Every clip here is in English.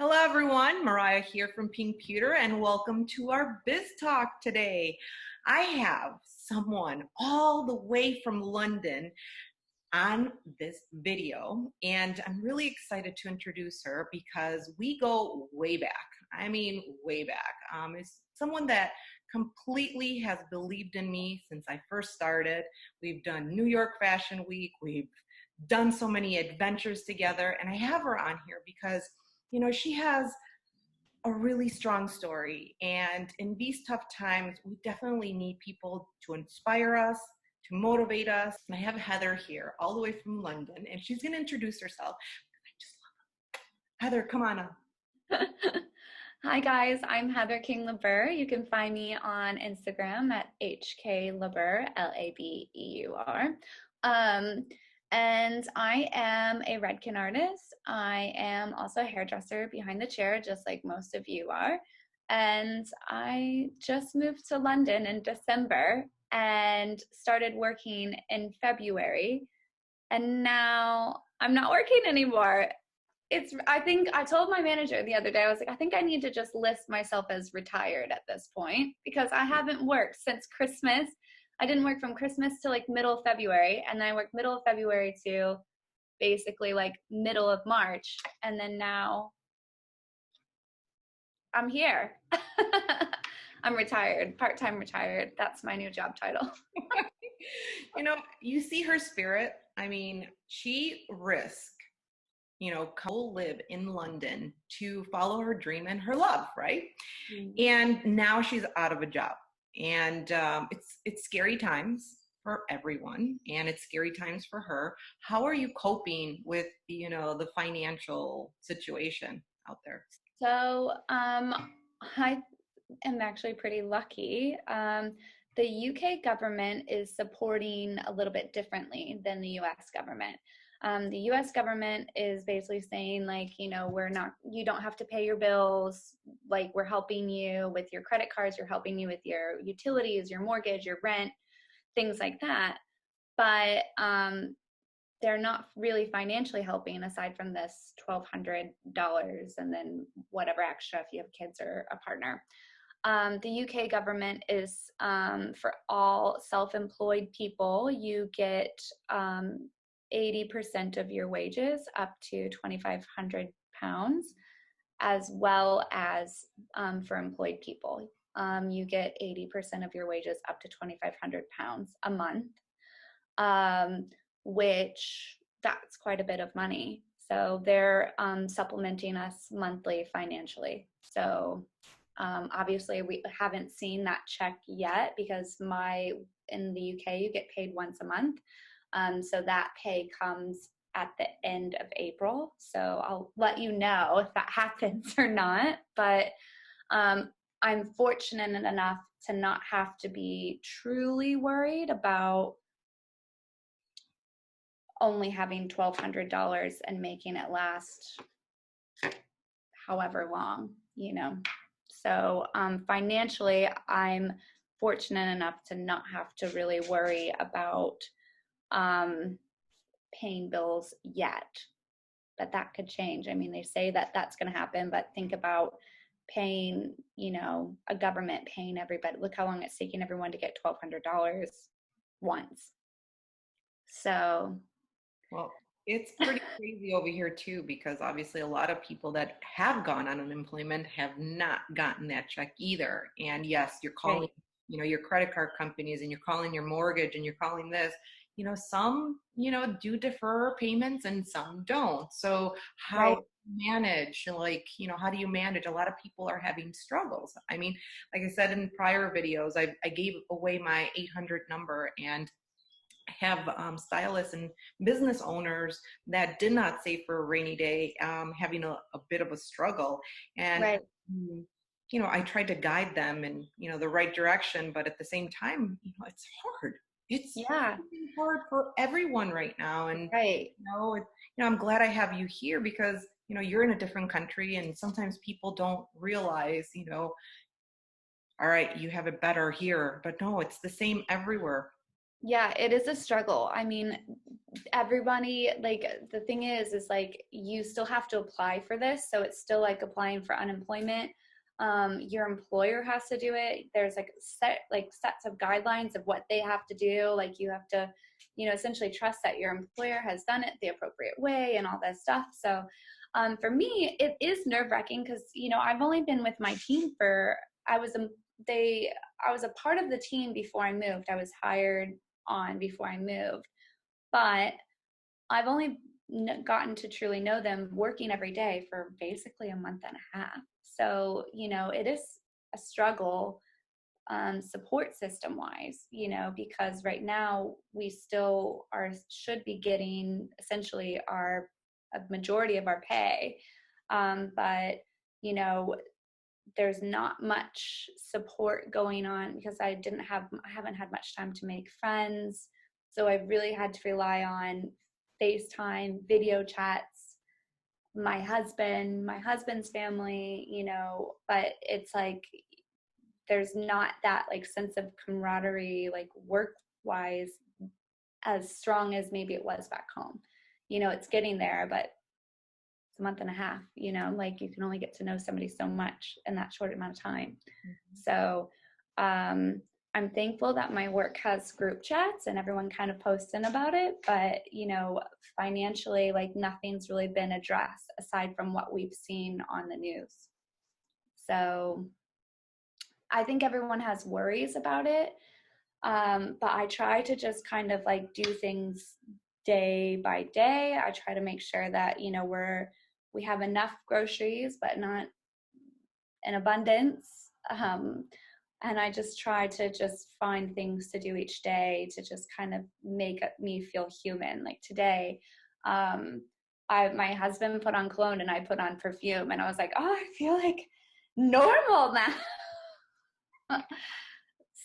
Hello everyone, Mireya here from Pink Pewter and welcome to our Biz Talk today. I have someone all the way from London on this video and I'm really excited to introduce her because we go way back. I mean, way back. It's someone that completely has believed in me since I first started. We've done New York Fashion Week. We've done so many adventures together and I have her on here because she has a really strong story. And in these tough times, we definitely need people to inspire us, to motivate us. And I have Heather here, all the way from London, and she's going to introduce herself. I just love her. Heather, come on up. Hi guys, I'm Heather King Labeur. You can find me on Instagram at HKLabeur, Labeur. And I am a Redken artist. I am also a hairdresser behind the chair, just like most of you are. And I just moved to London in December and started working in February. And now I'm not working anymore. I think I told my manager the other day, I was like, I think I need to just list myself as retired at this point because I haven't worked since Christmas. I didn't work from Christmas to like middle of February, and then I worked middle of February to basically like middle of March, and then now I'm here. I'm retired, part-time retired. That's my new job title. You see her spirit. I mean, she risked live in London to follow her dream and her love, right? Mm-hmm. And now she's out of a job. And it's scary times for everyone, and it's scary times for her. How are you coping with the financial situation out there? So I am actually pretty lucky. The UK government is supporting a little bit differently than the US government. The US government is basically saying you don't have to pay your bills. Like, we're helping you with your credit cards, you're helping you with your utilities, your mortgage, your rent, things like that. But they're not really financially helping aside from this $1,200 and then whatever extra if you have kids or a partner. The UK government is for all self-employed people, you get 80% of your wages up to £2,500, as well as for employed people. You get 80% of your wages up to £2,500 a month, which that's quite a bit of money. So they're supplementing us monthly financially. So obviously we haven't seen that check yet because in the UK you get paid once a month. So that pay comes at the end of April. So I'll let you know if that happens or not. But I'm fortunate enough to not have to be truly worried about only having $1,200 and making it last however long, So financially, I'm fortunate enough to not have to really worry about paying bills yet, but that could change. I mean, they say that that's going to happen, but think about paying, a government paying everybody. Look how long it's taking everyone to get $1,200 once. So, well, it's pretty crazy over here too, because obviously a lot of people that have gone on unemployment have not gotten that check either. And yes, you're calling, your credit card companies, and you're calling your mortgage, and you're calling this. Some, do defer payments and some don't. So how do you manage, how do you manage? A lot of people are having struggles. I mean, like I said in prior videos, I gave away my 800 number and have stylists and business owners that did not save for a rainy day, having a bit of a struggle. And, I tried to guide them in, the right direction, but at the same time, it's hard. It's hard for everyone right now. And, I'm glad I have you here because, you're in a different country and sometimes people don't realize, all right, you have it better here, but no, it's the same everywhere. Yeah, it is a struggle. I mean, everybody, like, the thing is like, you still have to apply for this. So it's still like applying for unemployment. Your employer has to do it. There's like sets of guidelines of what they have to do. Like, you have to, essentially trust that your employer has done it the appropriate way and all that stuff. So for me, it is nerve wracking because, I've only been with my team I was a, I was a part of the team before I moved. I was hired on before I moved, but I've only gotten to truly know them working every day for basically a month and a half. So, it is a struggle, support system wise, because right now we still should be getting essentially a majority of our pay. But, you know, there's not much support going on because I haven't had much time to make friends. So I really had to rely on FaceTime, video chats, my husband's family, but it's like there's not that like sense of camaraderie, like work wise, as strong as maybe it was back home. It's getting there, but it's a month and a half, like you can only get to know somebody so much in that short amount of time. Mm-hmm. So I'm thankful that my work has group chats and everyone kind of posting about it, but financially, like nothing's really been addressed aside from what we've seen on the news. So I think everyone has worries about it. But I try to just kind of like do things day by day. I try to make sure that, we have enough groceries, but not in abundance. And I just try to just find things to do each day to just kind of make me feel human. Like today, my husband put on cologne and I put on perfume, and I was like, oh, I feel like normal now.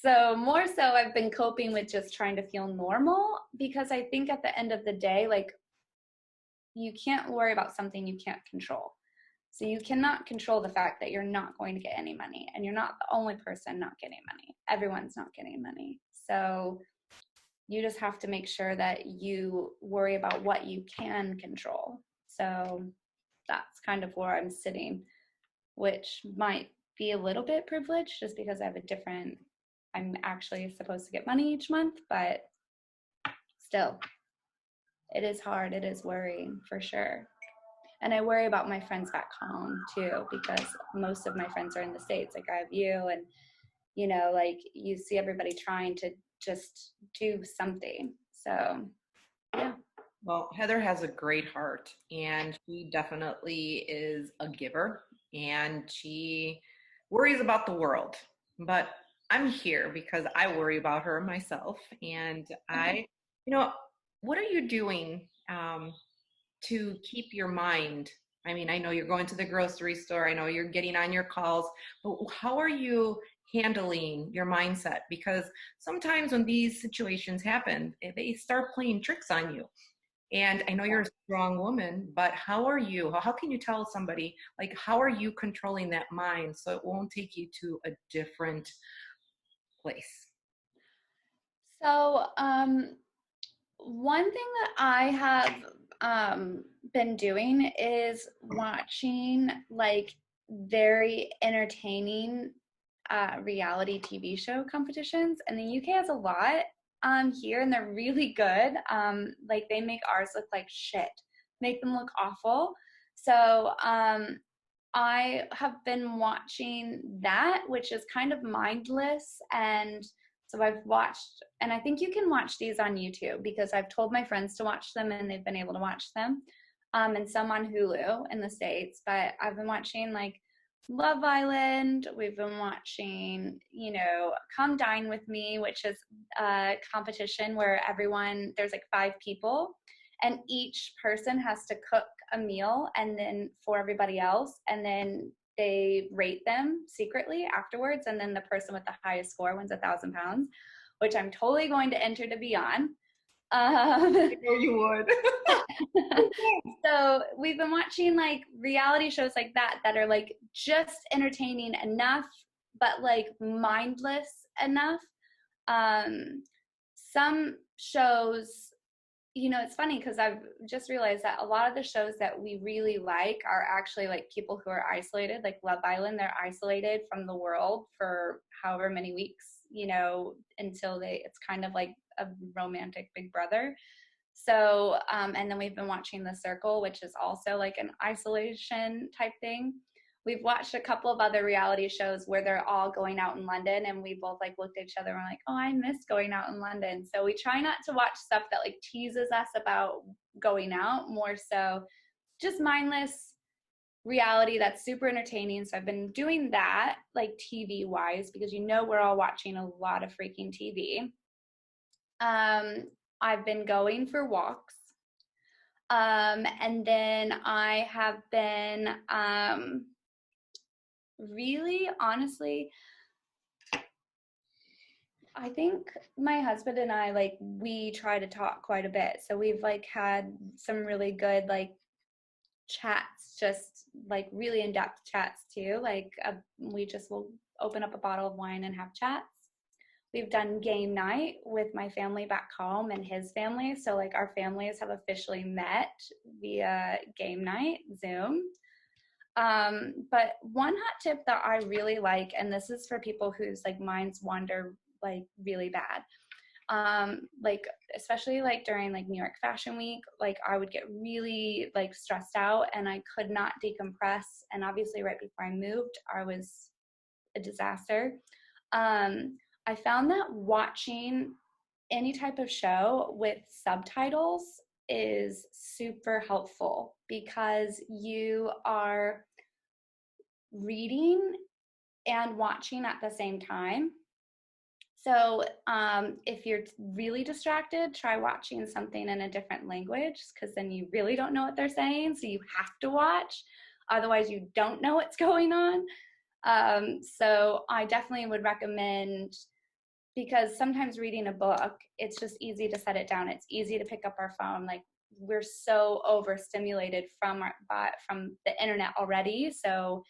So more so I've been coping with just trying to feel normal, because I think at the end of the day, like, you can't worry about something you can't control. So you cannot control the fact that you're not going to get any money, and you're not the only person not getting money. Everyone's not getting money. So you just have to make sure that you worry about what you can control. So that's kind of where I'm sitting, which might be a little bit privileged just because I'm actually supposed to get money each month, but still, it is hard. It is worrying for sure. And I worry about my friends back home too, because most of my friends are in the States. Like I have you, and, like you see everybody trying to just do something. So, yeah. Well, Heather has a great heart, and she definitely is a giver, and she worries about the world. But I'm here because I worry about her myself. And what are you doing to keep your mind? I mean, I know you're going to the grocery store, I know you're getting on your calls, but how are you handling your mindset? Because sometimes when these situations happen, they start playing tricks on you. And I know you're a strong woman, but how can you tell somebody, like, how are you controlling that mind so it won't take you to a different place? So, one thing that I have been doing is watching like very entertaining reality TV show competitions, and the UK has a lot here, and they're really good. Like they make ours look like shit, make them look awful. So I have been watching that, which is kind of mindless. And so I've watched, and I think you can watch these on YouTube because I've told my friends to watch them and they've been able to watch them. And some on Hulu in the States. But I've been watching like Love Island. We've been watching, Come Dine With Me, which is a competition where there's like 5 people, and each person has to cook a meal and then for everybody else, and then they rate them secretly afterwards, and then the person with the highest score wins £1,000, which I'm totally going to enter to be on. I know you would. So we've been watching like reality shows like that are like just entertaining enough, but like mindless enough. some shows, you know, it's funny because I've just realized that a lot of the shows that we really like are actually like people who are isolated, like Love Island. They're isolated from the world for however many weeks, you know, until it's kind of like a romantic Big Brother. So, and then we've been watching The Circle, which is also like an isolation type thing. We've watched a couple of other reality shows where they're all going out in London, and we both like looked at each other and we're like, oh, I miss going out in London. So we try not to watch stuff that like teases us about going out, more so just mindless reality that's super entertaining. So I've been doing that like TV wise, because you know we're all watching a lot of freaking TV. I've been going for walks. And then I have been really honestly, I think my husband and I, like, we try to talk quite a bit. So we've like had some really good like chats, just like really in-depth chats too. Like we just will open up a bottle of wine and have chats. We've done game night with my family back home and his family. So like our families have officially met via game night, Zoom. But one hot tip that I really like, and this is for people whose like minds wander like really bad. Like especially like during like New York Fashion Week, like I would get really like stressed out and I could not decompress. And obviously right before I moved, I was a disaster. I found that watching any type of show with subtitles is super helpful because you are reading and watching at the same time. So if you're really distracted, try watching something in a different language, because then you really don't know what they're saying. So you have to watch. Otherwise, you don't know what's going on. So I definitely would recommend, because sometimes reading a book, it's just easy to set it down. It's easy to pick up our phone. Like we're so overstimulated from the internet already. So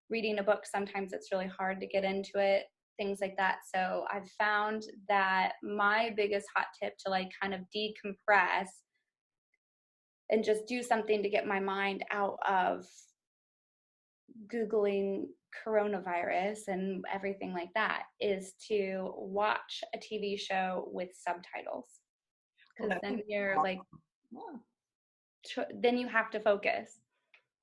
reading a book, sometimes it's really hard to get into it, things like that. So I've found that my biggest hot tip to like kind of decompress and just do something to get my mind out of Googling coronavirus and everything like that is to watch a TV show with subtitles. Well, Because that then would be you're like, awesome. then you have to focus.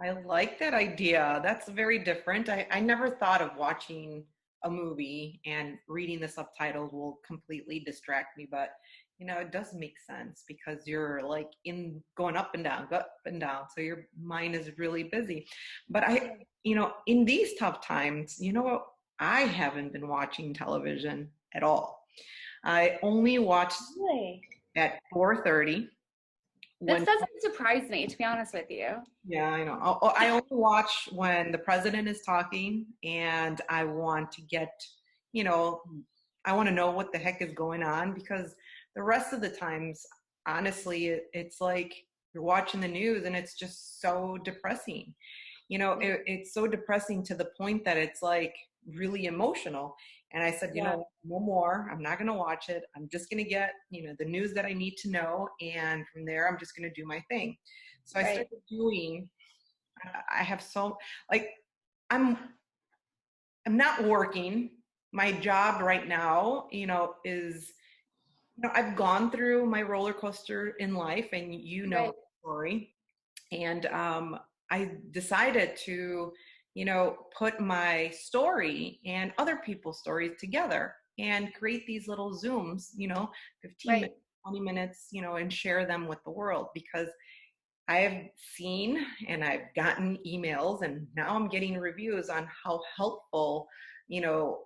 I like that idea. That's very different. I never thought of watching a movie and reading the subtitles will completely distract me, but you know, it does make sense because you're like in going up and down, up and down. So your mind is really busy. But you know, in these tough times, you know what? I haven't been watching television at all. I only watch Really? at 4:30 This when doesn't surprise me, to be honest with you. yeah, I know. I only watch when the president is talking and I want to get, you know, I want to know what the heck is going on because the rest of the times, honestly, it's like you're watching the news and it's just so depressing. You know, it's so depressing to the point that it's like really emotional. And I said, you Yeah, know, no more. I'm not going to watch it. I'm just going to get, you know, the news that I need to know. And from there, I'm just going to do my thing. So I right, started doing, I have so, like, I'm, I'm not working. My job right now, you know, is, you know, I've gone through my roller coaster in life and you know right, the story. And I decided to, you know, put my story and other people's stories together and create these little Zooms, you know, 15 right, minutes, 20 minutes, you know, and share them with the world because I have seen and I've gotten emails and now I'm getting reviews on how helpful, you know,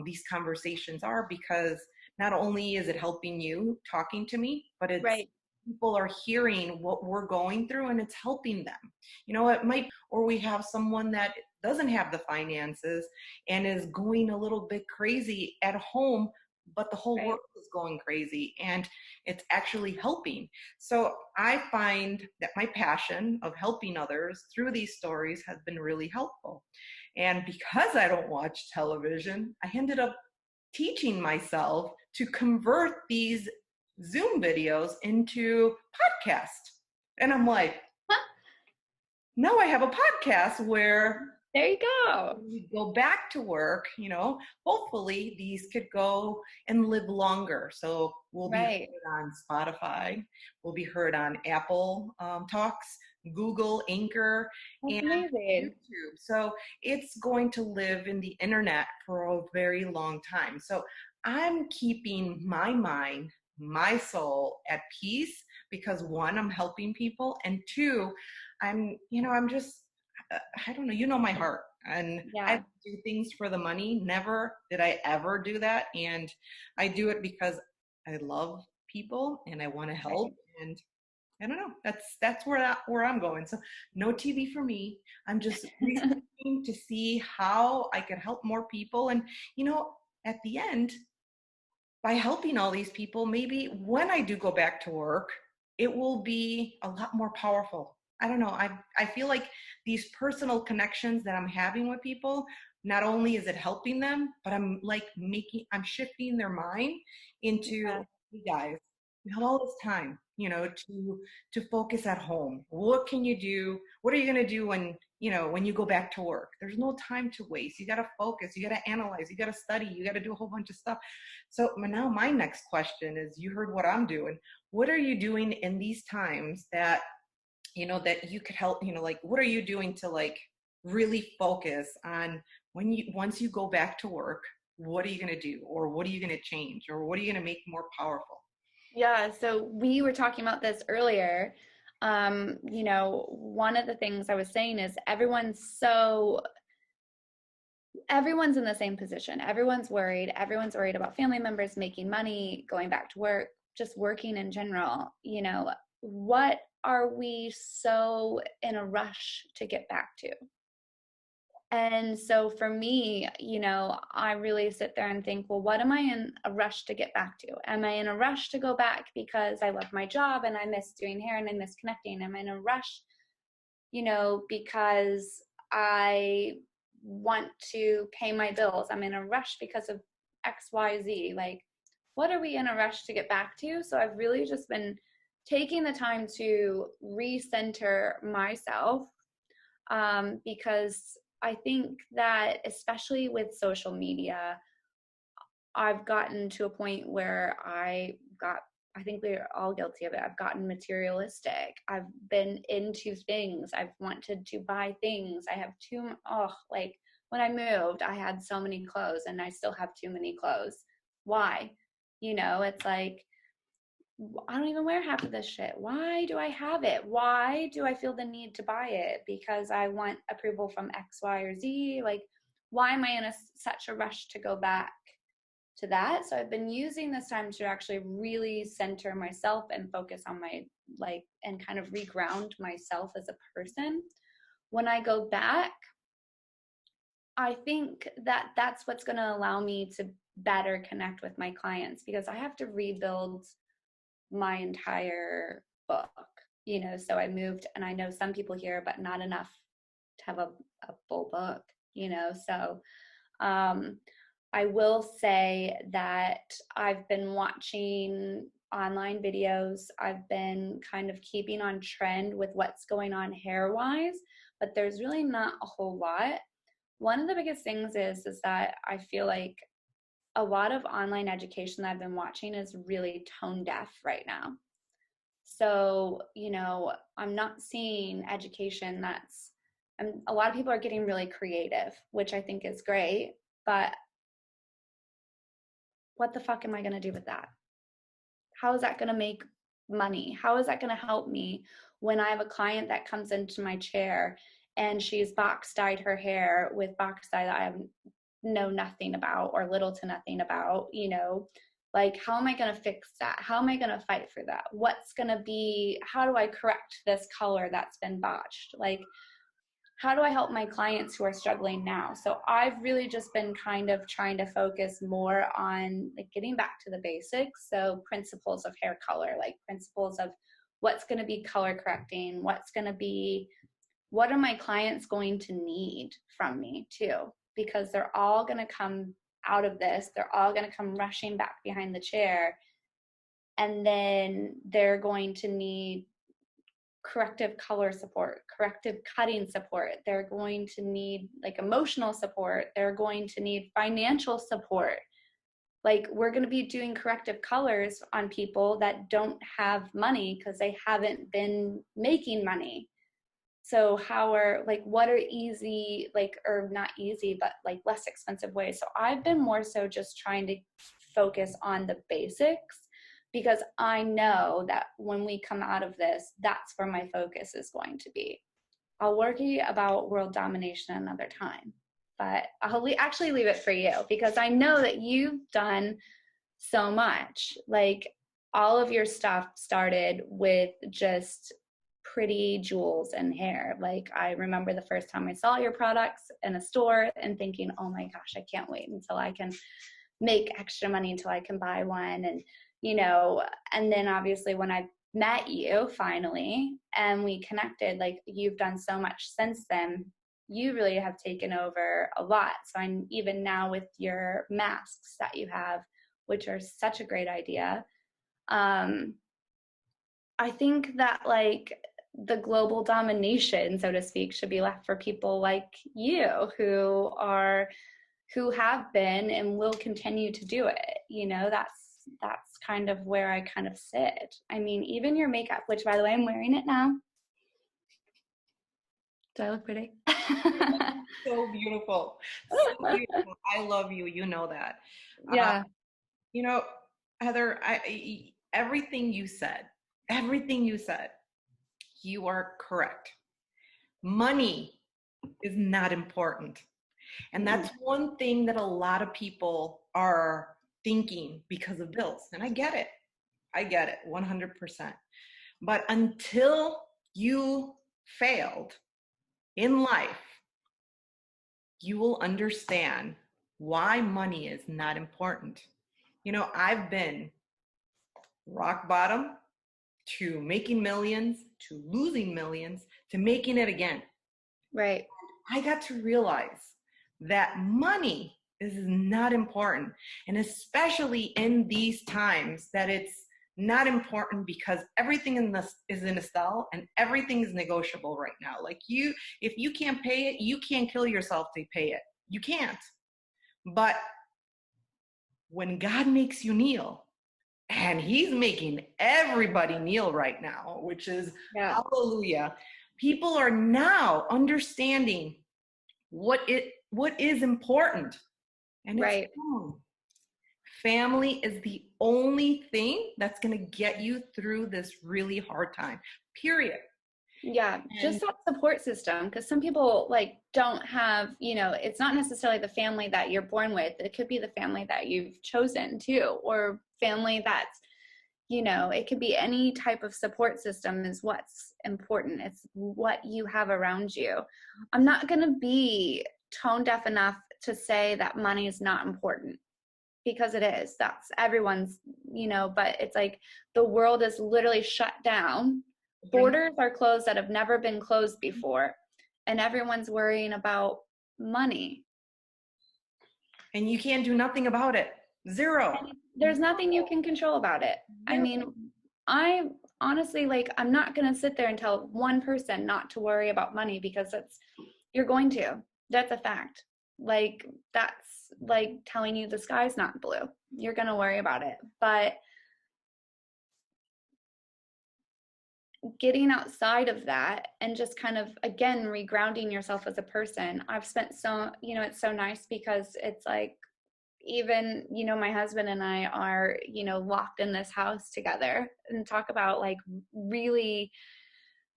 these conversations are because not only is it helping you talking to me, but it's right, people are hearing what we're going through and it's helping them. You know, it might, or we have someone that doesn't have the finances and is going a little bit crazy at home, but the whole right, world is going crazy and it's actually helping. So I find that my passion of helping others through these stories has been really helpful. And because I don't watch television, I ended up teaching myself to convert these Zoom videos into podcast. And I'm like, Huh, now I have a podcast where there you go. when we go back to work, hopefully these could go and live longer. So we'll be Right. heard on Spotify, we'll be heard on Apple Talks, Google, Anchor, That's and amazing. YouTube. So it's going to live in the internet for a very long time. So I'm keeping my mind, my soul at peace because one, I'm helping people, and two, I'm just I don't know, my heart. And I Yeah. don't do things for the money. Never did I ever do that. And I do it because I love people and I want to help. Right. And I don't know. That's where I'm going. So no TV for me. I'm just researching to see how I could help more people. And at the end, by helping all these people, maybe when I do go back to work, it will be a lot more powerful. I don't know. I feel like these personal connections that I'm having with people, not only is it helping them, but I'm shifting their mind into, Yeah. hey guys, we have all this time, to focus at home. What can you do? What are you going to do when you go back to work? There's no time to waste. You got to focus. You got to analyze. You got to study. You got to do a whole bunch of stuff. So now my next question is, you heard what I'm doing. What are you doing in these times that you could help, like what are you doing to like really focus on once you go back to work, what are you going to do, or what are you going to change, or what are you going to make more powerful? Yeah, so we were talking about this earlier. One of the things I was saying is everyone's in the same position. Everyone's worried. Everyone's worried about family members making money, going back to work, just working in general. What are we so in a rush to get back to? And so for me, I really sit there and think, well, what am I in a rush to get back to? Am I in a rush to go back because I love my job and I miss doing hair and I miss connecting? Am I in a rush, because I want to pay my bills? I'm in a rush because of XYZ. Like, what are we in a rush to get back to? So I've really just been taking the time to recenter myself, because I think that especially with social media, I've gotten to a point where I think we're all guilty of it. I've gotten materialistic. I've been into things. I've wanted to buy things. I have like when I moved, I had so many clothes and I still have too many clothes. Why? It's like, I don't even wear half of this shit. Why do I have it? Why do I feel the need to buy it? Because I want approval from X, Y, or Z. Like, why am I in such a rush to go back to that? So I've been using this time to actually really center myself and focus on and kind of reground myself as a person. When I go back, I think that that's what's going to allow me to better connect with my clients, because I have to rebuild my entire book. So I moved, and I know some people here, but not enough to have a full book. So I will say that I've been watching online videos. I've been kind of keeping on trend with what's going on hair wise, but there's really not a whole lot. One of the biggest things is that I feel like a lot of online education that I've been watching is really tone deaf right now. So, I'm not seeing education a lot of people are getting really creative, which I think is great, but what the fuck am I going to do with that? How is that going to make money? How is that going to help me when I have a client that comes into my chair and she's box dyed her hair with box dye that I know nothing about or little to nothing about? Like, how am I going to fix that? How am I going to fight for that? How do I correct this color that's been botched? Like, how do I help my clients who are struggling now? So I've really just been kind of trying to focus more on like getting back to the basics. So principles of hair color, like principles of what's going to be color correcting, what are my clients going to need from me too? Because they're all going to come out of this, they're all going to come rushing back behind the chair And then they're going to need corrective color support, corrective cutting support. They're going to need like emotional support. They're going to need financial support. Like we're going to be doing corrective colors on people that don't have money because they haven't been making money. So what are easy, like, or not easy, but like less expensive ways. So I've been more so just trying to focus on the basics, because I know that when we come out of this, that's where my focus is going to be. I'll worry about world domination another time, but I'll actually leave it for you, because I know that you've done so much. Like all of your stuff started with just pretty jewels and hair. Like I remember the first time I saw your products in a store and thinking, oh my gosh, I can't wait until I can make extra money until I can buy one. And, and then obviously when I met you finally and we connected, like you've done so much since then. You really have taken over a lot. So I'm even now with your masks that you have, which are such a great idea. I think that like the global domination, so to speak, should be left for people like you who have been and will continue to do it. That's kind of where I kind of sit. I mean, even your makeup, which by the way, I'm wearing it now. Do I look pretty? So beautiful. So beautiful. I love you. You know that. Yeah. Heather, everything you said, you are correct. Money is not important. And that's one thing that a lot of people are thinking because of bills. And I get it 100%. But until you failed in life, you will understand why money is not important. I've been rock bottom to making millions, to losing millions, to making it again. Right. I got to realize that money is not important. And especially in these times that it's not important, because everything is in a style and everything is negotiable right now. Like if you can't pay it, you can't kill yourself to pay it. You can't. But when God makes you kneel, and he's making everybody kneel right now, which is hallelujah. People are now understanding what is important. And it's family is the only thing that's going to get you through this really hard time, period. Yeah, just that support system, because some people like don't have, it's not necessarily the family that you're born with. It could be the family that you've chosen too, or family that's, it could be any type of support system is what's important. It's what you have around you. I'm not going to be tone deaf enough to say that money is not important, because it is. That's everyone's, but it's like the world is literally shut down. Borders are closed that have never been closed before, and everyone's worrying about money. And you can't do nothing about it. Zero. And there's nothing you can control about it. I mean, I honestly, like, I'm not going to sit there and tell one person not to worry about money, because you're going to. That's a fact. Like, that's like telling you the sky's not blue. You're going to worry about it. But getting outside of that and just kind of, again, regrounding yourself as a person. I've spent it's so nice, because it's like, even, my husband and I are, locked in this house together, and talk about like really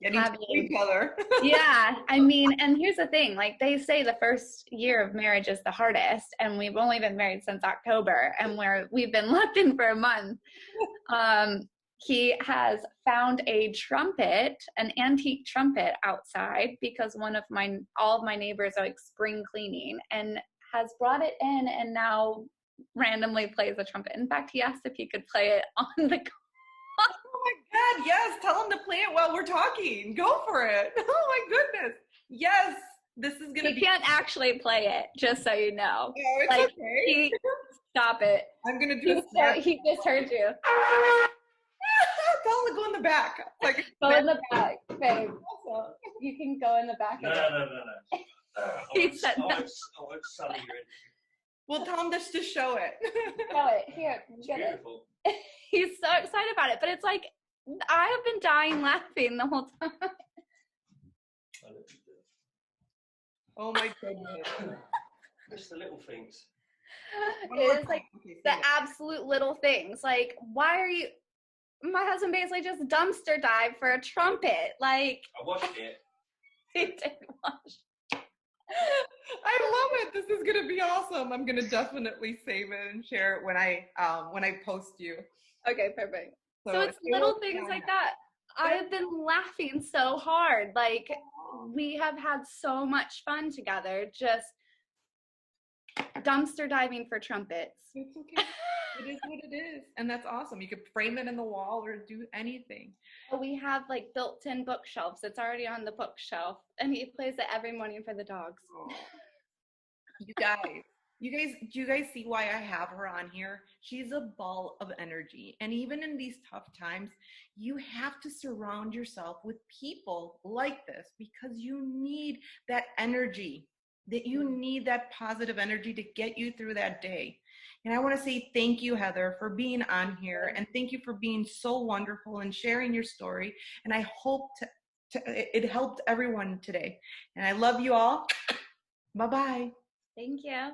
having each other. Yeah. I mean, and here's the thing, like they say the first year of marriage is the hardest, and we've only been married since October, and we've been locked in for a month. He has found an antique trumpet outside, because all of my neighbors are like spring cleaning, and has brought it in and now randomly plays the trumpet. In fact, he asked if he could play it on the Oh my God, yes. Tell him to play it while we're talking. Go for it. Oh my goodness. Yes. This is going to be. He can't actually play it, just so you know. No, it's okay. Stop it. I'm going to do He just heard you. tell him to go in the back. Like, go in the back, babe. Also, you can go in the back. No. He said no. I won't sully your interview. Well, tell him just to show it. Show it. Here, It's get beautiful. it. He's so excited about it, but it's like, I have been dying laughing the whole time. Oh my goodness. Just the little things. It's like the absolute little things. Like, why are you, my husband basically just dumpster dived for a trumpet. Like, I watched it. he did watch. I love it. This is gonna be awesome. I'm gonna definitely save it and share it when I post you. Okay, perfect. So it's little things like that. I've been laughing so hard. Like, we have had so much fun together, just dumpster diving for trumpets. It's okay. It is what it is. And that's awesome. You could frame it in the wall or do anything. We have like built-in bookshelves. It's already on the bookshelf. And he plays it every morning for the dogs. Oh. Do you guys see why I have her on here? She's a ball of energy. And even in these tough times, you have to surround yourself with people like this because you need that energy, that you need that positive energy to get you through that day. And I want to say thank you, Heather, for being on here. And thank you for being so wonderful and sharing your story. And I hope it helped everyone today. And I love you all. Bye-bye. Thank you.